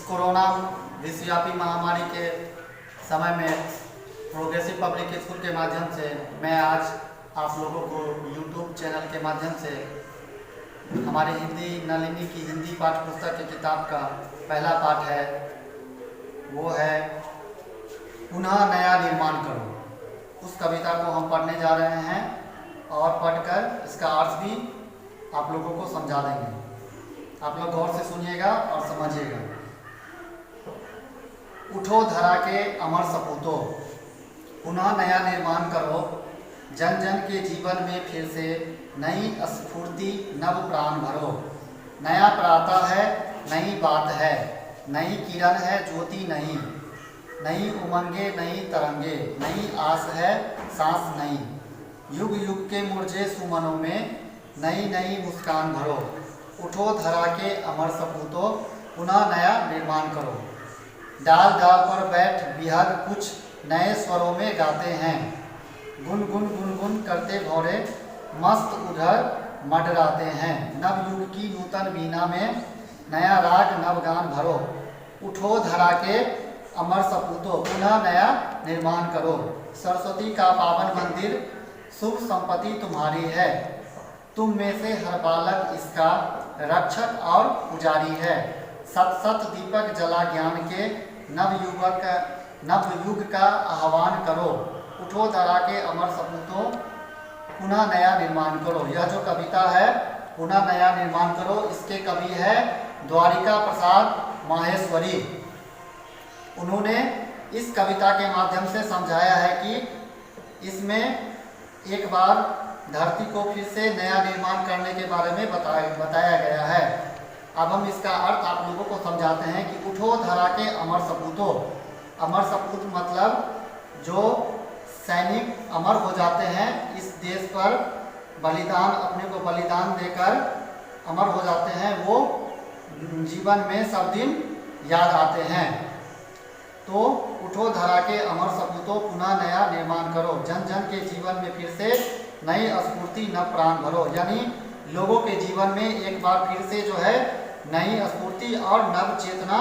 Corona विश्वव्यापी महामारी के समय में प्रोग्रेसिव पब्लिक स्कूल के माध्यम से मैं आज आप लोगों को यूट्यूब चैनल के माध्यम से हमारी हिंदी नलिनी की हिंदी पाठ्य पुस्तक की किताब का पहला पाठ है, वो है पुनः नया निर्माण करो। उस कविता को हम पढ़ने जा रहे हैं और पढ़कर इसका अर्थ भी आप लोगों को समझा देंगे। आप लोग गौर से सुनिएगा और समझिएगा। उठो धरा के अमर सपूतों, पुनः नया निर्माण करो। जन जन के जीवन में फिर से नई स्फूर्ति नव प्राण भरो। नया प्रातः है, नई बात है, नई किरण है ज्योति नहीं। नई उमंगे नई तरंगे, नई आस है सांस नई। युग युग के मुरझे सुमनों में नई नई मुस्कान भरो। उठो धरा के अमर सपूतों, पुनः नया निर्माण करो। डाल डाल पर बैठ बिहग कुछ नए स्वरों में गाते हैं। गुन गुन गुन गुन करते भौरे मस्त उधर मडराते हैं। नव युग की नूतन वीणा में नया राग नवगान भरो। उठो धरा के अमर सपूतों, पुनः नया निर्माण करो। सरस्वती का पावन मंदिर शुभ संपत्ति तुम्हारी है। तुम में से हर बालक इसका रक्षक और पुजारी है। सत सत दीपक जला ज्ञान के नव युग का आह्वान करो। उठो धरा के अमर सपूतों, पुनः नया निर्माण करो। यह जो कविता है पुनः नया निर्माण करो, इसके कवि है द्वारिका प्रसाद माहेश्वरी। उन्होंने इस कविता के माध्यम से समझाया है कि इसमें एक बार धरती को फिर से नया निर्माण करने के बारे में बताया गया है। अब हम इसका अर्थ आप लोगों को समझाते हैं कि उठो धरा के अमर सपूतों। अमर सपूत मतलब जो सैनिक अमर हो जाते हैं, इस देश पर बलिदान, अपने को बलिदान देकर अमर हो जाते हैं, वो जीवन में सब दिन याद आते हैं। तो उठो धरा के अमर सपूतों, पुनः नया निर्माण करो। जन जन के जीवन में फिर से नई स्फूर्ति नव प्राण भरो। यानी लोगों के जीवन में एक बार फिर से जो है नई स्फूर्ति और नव चेतना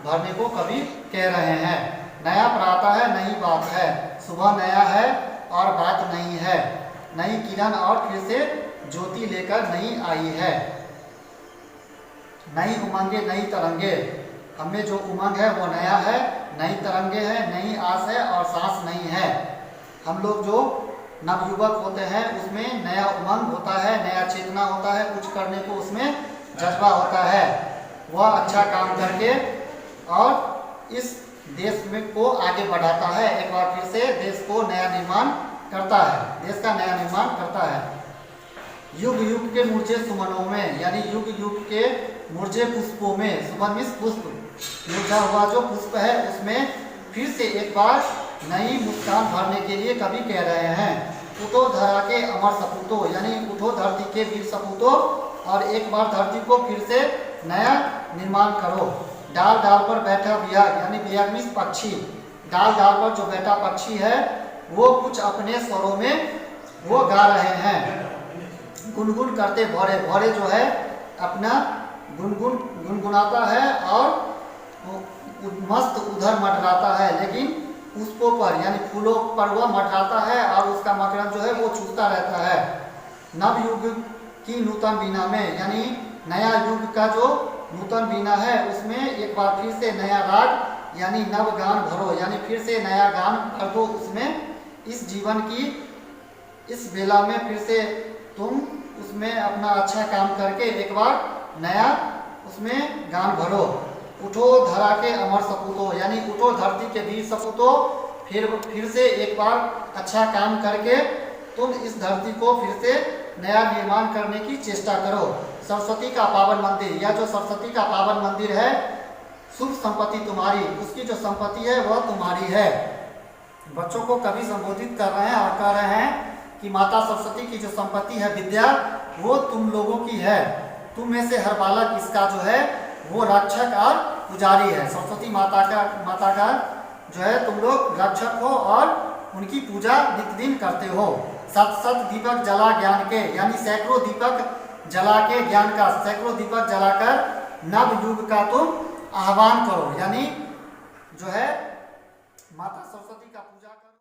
भरने को कवि कह रहे हैं। नया प्रातः है, नई बात है, सुबह नया है और बात नहीं है। नई किरण और फिर से ज्योति लेकर नई आई है। नई उमंगे नई तरंगे, हमें जो उमंग है वो नया है, नई तरंगे है, नई आस है और सांस नहीं है। हम लोग जो नवयुवक होते हैं उसमें नया उमंग होता है, नया चेतना होता है, कुछ करने को उसमें जज्बा होता है। वह अच्छा काम करके और इस देश में को आगे बढ़ाता है। एक बार फिर से देश को नया निर्माण करता है, देश का नया निर्माण करता है। युग युग के मुरझे सुमनों में, यानी युग युग के मुरझे पुष्पों में, सुमन मीन्स पुष्प, मुरझा हुआ जो पुष्प है उसमें फिर से एक बार नई मुस्कान भरने के लिए कवि कह रहे हैं। उठो धरा के अमर सपूतों, यानी उठो धरती के वीर सपूतों और एक बार धरती को फिर से नया निर्माण करो। डाल डाल पर बैठा बिहग, यानी बिहग मीन्स पक्षी। डाल डाल पर जो बैठा पक्षी है वो कुछ अपने स्वरों में वो गा रहे हैं। गुनगुन करते भौरे, भौरे जो है अपना गुनगुन गुनगुनाता है और मस्त उधर मटराता है, लेकिन पुष्पों पर यानी फूलों पर वह मटराता है और उसका मकरंद जो है वो चूसता रहता है। नव युग की नूतन वीणा में, यानी नया युग का जो नूतन वीणा है उसमें एक बार फिर से नया राग यानी नव गान भरो, यानी फिर से नया गान भर दो उसमें। इस जीवन की इस बेला में फिर से तुम उसमें अपना अच्छा काम करके एक बार नया उसमें गान भरो। उठो धरा के अमर सपूतों, यानी उठो धरती के वीर सपूतों, फिर से एक बार अच्छा काम करके तुम इस धरती को फिर से नया निर्माण करने की चेष्टा करो। सरस्वती का पावन मंदिर, यह जो सरस्वती का पावन मंदिर है, शुभ संपत्ति तुम्हारी, उसकी जो संपत्ति है वह तुम्हारी है। बच्चों को कवि संबोधित कर रहे हैं और कह रहे हैं कि माता सरस्वती की जो संपत्ति है विद्या, वो तुम लोगों की है। तुम में से हर बालक इसका जो है वो रक्षक और पुजारी है। सरस्वती माता का जो है तुम लोग रक्षक हो और उनकी पूजा नित्य दिन करते हो। सत सत दीपक जला ज्ञान के, यानी सैकड़ों दीपक जला के ज्ञान का, सैकड़ों दीपक जलाकर नव युग का तुम आह्वान करो, यानी जो है माता सरस्वती का पूजा करो।